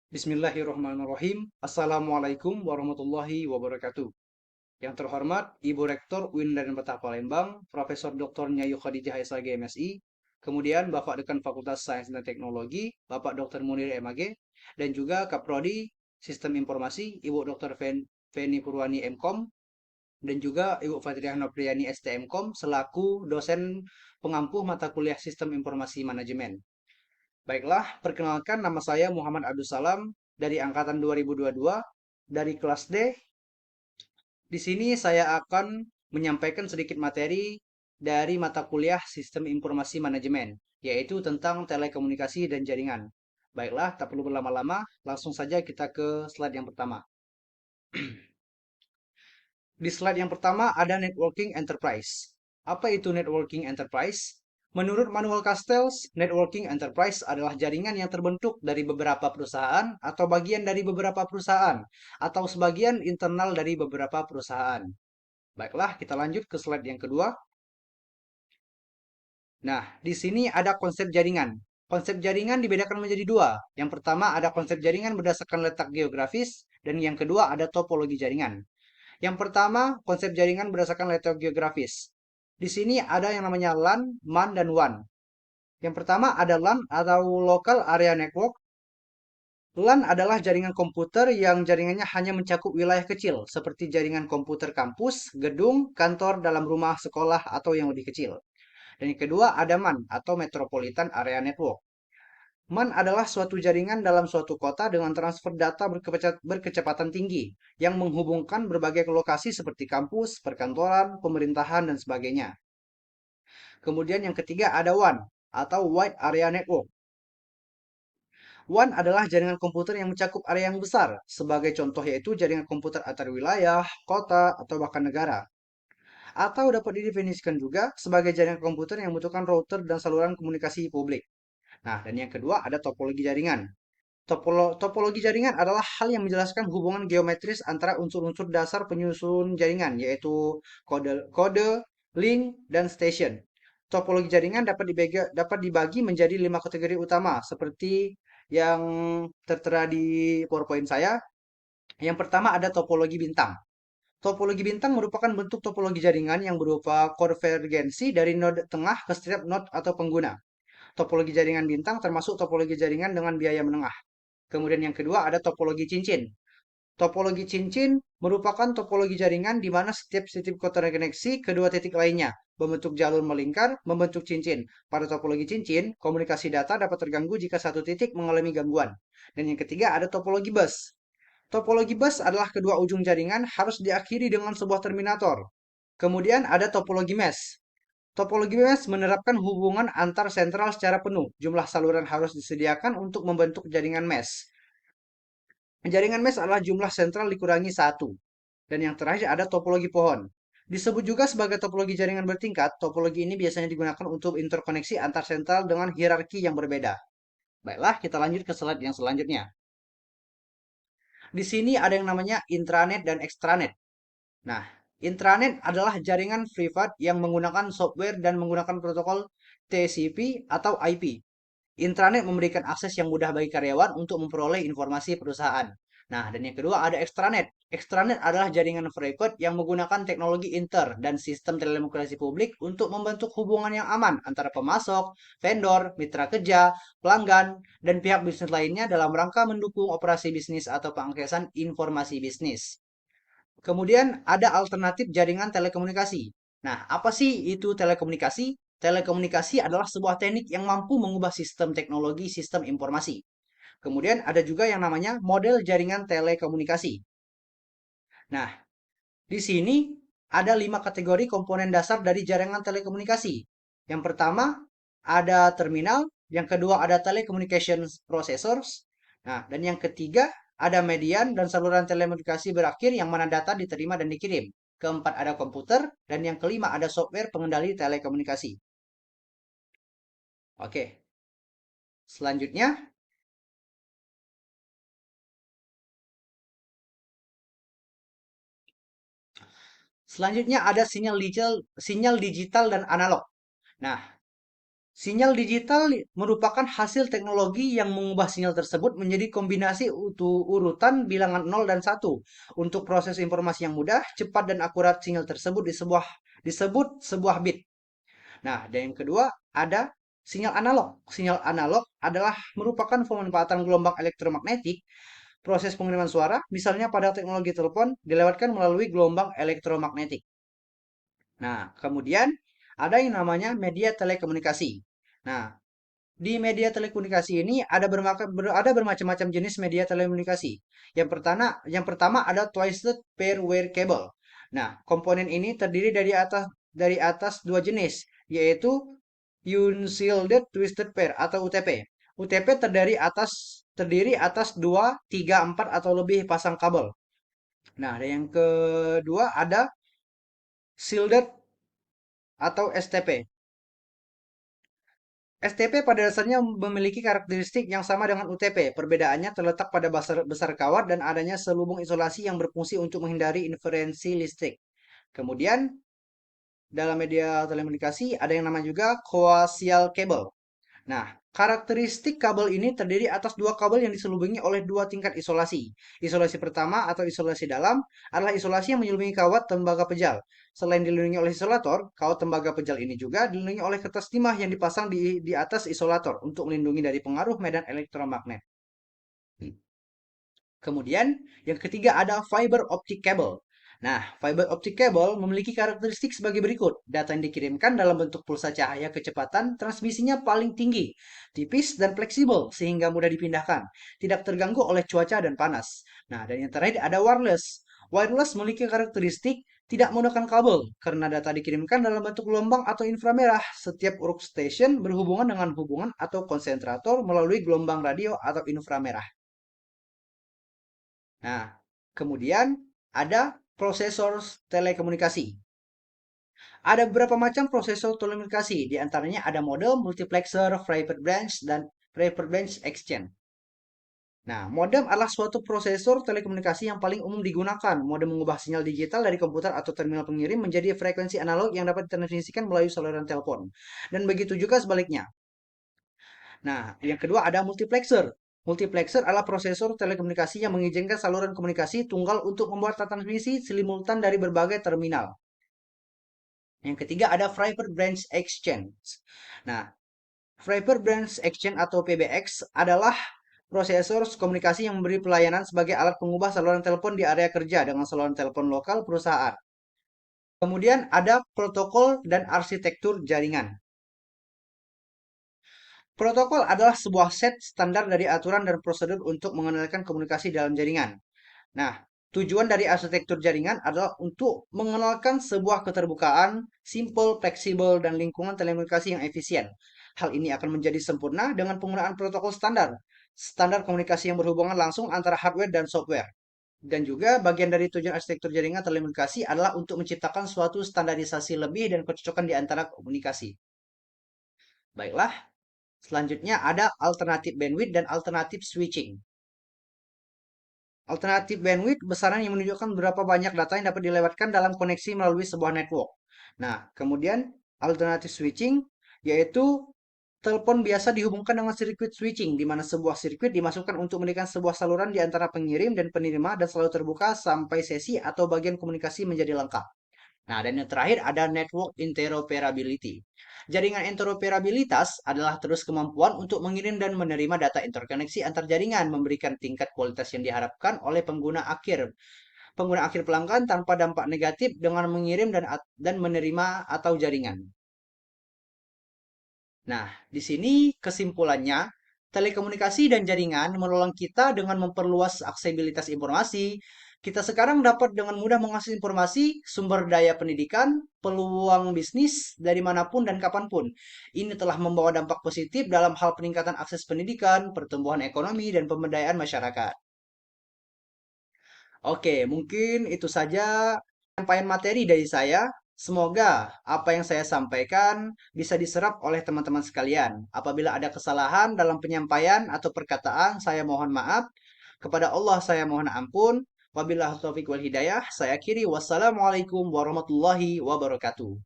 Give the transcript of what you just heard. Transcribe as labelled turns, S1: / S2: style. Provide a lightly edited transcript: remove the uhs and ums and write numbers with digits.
S1: Bismillahirrahmanirrahim. Assalamualaikum warahmatullahi wabarakatuh. Yang terhormat Ibu Rektor UIN dan Peta Palembang, Profesor Dr. Nyayu Khadijah SAG MSI, kemudian Bapak Dekan Fakultas Sains dan Teknologi, Bapak Dr. Munir MAG, dan juga Kaprodi Sistem Informasi, Ibu Dr. Feni Purwani MKOM, dan juga Ibu Fatriah Nopriani STMKOM selaku dosen pengampu mata kuliah Sistem Informasi Manajemen. Baiklah, perkenalkan nama saya Muhammad Abdus Salam dari angkatan 2022 dari kelas D. Di sini saya akan menyampaikan sedikit materi dari mata kuliah Sistem Informasi Manajemen, yaitu tentang telekomunikasi dan jaringan. Baiklah, tak perlu berlama-lama, langsung saja kita ke slide yang pertama. Di slide yang pertama ada Networking Enterprise. Apa itu Networking Enterprise? Menurut Manuel Castells, Networking Enterprise adalah jaringan yang terbentuk dari beberapa perusahaan atau bagian dari beberapa perusahaan atau sebagian internal dari beberapa perusahaan. Baiklah, kita lanjut ke slide yang kedua. Nah, di sini ada konsep jaringan. Konsep jaringan dibedakan menjadi dua. Yang pertama ada konsep jaringan berdasarkan letak geografis, dan yang kedua ada topologi jaringan. Yang pertama, konsep jaringan berdasarkan letak geografis. Di sini ada yang namanya LAN, MAN, dan WAN. Yang pertama ada LAN atau Local Area Network. LAN adalah jaringan komputer yang jaringannya hanya mencakup wilayah kecil, seperti jaringan komputer kampus, gedung, kantor, dalam rumah, sekolah, atau yang lebih kecil. Dan yang kedua ada MAN atau Metropolitan Area Network. MAN adalah suatu jaringan dalam suatu kota dengan transfer data berkecepatan tinggi yang menghubungkan berbagai lokasi seperti kampus, perkantoran, pemerintahan, dan sebagainya. Kemudian yang ketiga ada WAN atau Wide Area Network. WAN adalah jaringan komputer yang mencakup area yang besar. Sebagai contoh yaitu jaringan komputer antar wilayah, kota, atau bahkan negara. Atau dapat didefinisikan juga sebagai jaringan komputer yang membutuhkan router dan saluran komunikasi publik. Nah, dan yang kedua ada topologi jaringan. Topologi jaringan adalah hal yang menjelaskan hubungan geometris antara unsur-unsur dasar penyusun jaringan, yaitu kode, link, dan station. Topologi jaringan dapat dibagi menjadi 5 kategori utama, seperti yang tertera di PowerPoint saya. Yang pertama ada topologi bintang. Topologi bintang merupakan bentuk topologi jaringan yang berupa konvergensi dari node tengah ke setiap node atau pengguna. Topologi jaringan bintang termasuk topologi jaringan dengan biaya menengah. Kemudian yang kedua ada topologi cincin. Topologi cincin merupakan topologi jaringan di mana setiap titik koneksi kedua titik lainnya membentuk jalur melingkar, membentuk cincin. Pada topologi cincin, komunikasi data dapat terganggu jika satu titik mengalami gangguan. Dan yang ketiga ada topologi bus. Topologi bus adalah kedua ujung jaringan harus diakhiri dengan sebuah terminator. Kemudian ada topologi mesh. Topologi mesh menerapkan hubungan antar sentral secara penuh. Jumlah saluran harus disediakan untuk membentuk jaringan mesh. Jaringan mesh adalah jumlah sentral dikurangi satu. Dan yang terakhir ada topologi pohon. Disebut juga sebagai topologi jaringan bertingkat, topologi ini biasanya digunakan untuk interkoneksi antar sentral dengan hierarki yang berbeda. Baiklah, kita lanjut ke slide yang selanjutnya. Di sini ada yang namanya intranet dan extranet. Nah, intranet adalah jaringan privat yang menggunakan software dan menggunakan protokol TCP atau IP. Intranet memberikan akses yang mudah bagi karyawan untuk memperoleh informasi perusahaan. Nah, dan yang kedua ada extranet. Extranet adalah jaringan privat yang menggunakan teknologi inter dan sistem telekomunikasi publik untuk membentuk hubungan yang aman antara pemasok, vendor, mitra kerja, pelanggan, dan pihak bisnis lainnya dalam rangka mendukung operasi bisnis atau pengaksesan informasi bisnis. Kemudian ada alternatif jaringan telekomunikasi. Nah, apa sih itu telekomunikasi? Telekomunikasi adalah sebuah teknik yang mampu mengubah sistem teknologi sistem informasi. Kemudian ada juga yang namanya model jaringan telekomunikasi. Nah, di sini ada 5 kategori komponen dasar dari jaringan telekomunikasi. Yang pertama ada terminal, yang kedua ada telecommunication processors, nah, dan yang ketiga ada median dan saluran telekomunikasi berakhir yang mana data diterima dan dikirim. Keempat ada komputer, dan yang kelima ada software pengendali telekomunikasi. Oke, selanjutnya selanjutnya ada sinyal digital dan analog. Nah, Sinyal digital merupakan hasil teknologi yang mengubah sinyal tersebut menjadi kombinasi urutan bilangan 0 dan 1. Untuk proses informasi yang mudah, cepat dan akurat sinyal tersebut disebut sebuah bit. Nah, dan yang kedua ada sinyal analog. Sinyal analog adalah merupakan pemanfaatan gelombang elektromagnetik. Proses pengiriman suara, misalnya pada teknologi telepon, dilewatkan melalui gelombang elektromagnetik. Nah, kemudian ada yang namanya media telekomunikasi. Nah, di media telekomunikasi ini ada bermacam-macam jenis media telekomunikasi. Yang pertama ada Twisted Pair Wire Cable. Nah, komponen ini terdiri dari atas dua jenis, yaitu Unshielded Twisted Pair atau UTP. UTP terdiri atas 2, 3, 4 atau lebih pasang kabel. Nah, dan yang kedua ada Shielded atau STP. STP pada dasarnya memiliki karakteristik yang sama dengan UTP. Perbedaannya terletak pada besar kawat dan adanya selubung isolasi yang berfungsi untuk menghindari interferensi listrik. Kemudian, dalam media telekomunikasi ada yang namanya juga coaxial cable. Nah, karakteristik kabel ini terdiri atas dua kabel yang diselubungi oleh dua tingkat isolasi. Isolasi pertama atau isolasi dalam adalah isolasi yang menyelubungi kawat tembaga pejal. Selain dilindungi oleh isolator, kawat tembaga pejal ini juga dilindungi oleh kertas timah yang dipasang di atas isolator untuk melindungi dari pengaruh medan elektromagnet. Kemudian, yang ketiga ada fiber optic cable. Nah, fiber optic cable memiliki karakteristik sebagai berikut. Data yang dikirimkan dalam bentuk pulsa cahaya kecepatan transmisinya paling tinggi, tipis dan fleksibel sehingga mudah dipindahkan, tidak terganggu oleh cuaca dan panas. Nah, dan yang terakhir ada wireless. Wireless memiliki karakteristik tidak menggunakan kabel karena data dikirimkan dalam bentuk gelombang atau inframerah. Setiap workstation berhubungan dengan hubungan atau konsentrator melalui gelombang radio atau inframerah. Nah, kemudian ada prosesor telekomunikasi. Ada beberapa macam prosesor telekomunikasi, di antaranya ada model, multiplexer, private branch, dan private branch exchange. Nah, modem adalah suatu prosesor telekomunikasi yang paling umum digunakan. Modem mengubah sinyal digital dari komputer atau terminal pengirim menjadi frekuensi analog yang dapat ditransmisikan melalui saluran telepon. Dan begitu juga sebaliknya. Nah, yang kedua ada multiplexer. Multiplexer adalah prosesor telekomunikasi yang mengizinkan saluran komunikasi tunggal untuk membuat transmisi simultan dari berbagai terminal. Yang ketiga ada Private Branch Exchange. Nah, Private Branch Exchange atau PBX adalah prosesor komunikasi yang memberi pelayanan sebagai alat pengubah saluran telepon di area kerja dengan saluran telepon lokal perusahaan. Kemudian ada protokol dan arsitektur jaringan. Protokol adalah sebuah set standar dari aturan dan prosedur untuk mengenalkan komunikasi dalam jaringan. Nah, tujuan dari arsitektur jaringan adalah untuk mengenalkan sebuah keterbukaan, simple, fleksibel, dan lingkungan telekomunikasi yang efisien. Hal ini akan menjadi sempurna dengan penggunaan protokol standar, standar komunikasi yang berhubungan langsung antara hardware dan software. Dan juga bagian dari tujuan arsitektur jaringan telekomunikasi adalah untuk menciptakan suatu standarisasi lebih dan kecocokan di antara komunikasi. Baiklah, selanjutnya ada alternatif bandwidth dan alternatif switching. Alternatif bandwidth besaran yang menunjukkan berapa banyak data yang dapat dilewatkan dalam koneksi melalui sebuah network. Nah, kemudian alternatif switching yaitu telepon biasa dihubungkan dengan sirkuit switching, di mana sebuah sirkuit dimasukkan untuk memberikan sebuah saluran di antara pengirim dan penerima dan selalu terbuka sampai sesi atau bagian komunikasi menjadi lengkap. Nah, dan yang terakhir ada network interoperability. Jaringan interoperabilitas adalah terus kemampuan untuk mengirim dan menerima data interkoneksi antar jaringan, memberikan tingkat kualitas yang diharapkan oleh pengguna akhir. Pengguna akhir pelanggan tanpa dampak negatif dengan mengirim dan menerima atau jaringan. Nah, di sini kesimpulannya, telekomunikasi dan jaringan menolong kita dengan memperluas aksesibilitas informasi. Kita sekarang dapat dengan mudah mengakses informasi, sumber daya pendidikan, peluang bisnis dari manapun dan kapanpun. Ini telah membawa dampak positif dalam hal peningkatan akses pendidikan, pertumbuhan ekonomi, dan pemberdayaan masyarakat. Oke, mungkin itu saja penyampaian materi dari saya. Semoga apa yang saya sampaikan bisa diserap oleh teman-teman sekalian. Apabila ada kesalahan dalam penyampaian atau perkataan, saya mohon maaf. Kepada Allah saya mohon ampun. Wabillahi taufiq wal hidayah. Saya akhiri. Wassalamualaikum warahmatullahi wabarakatuh.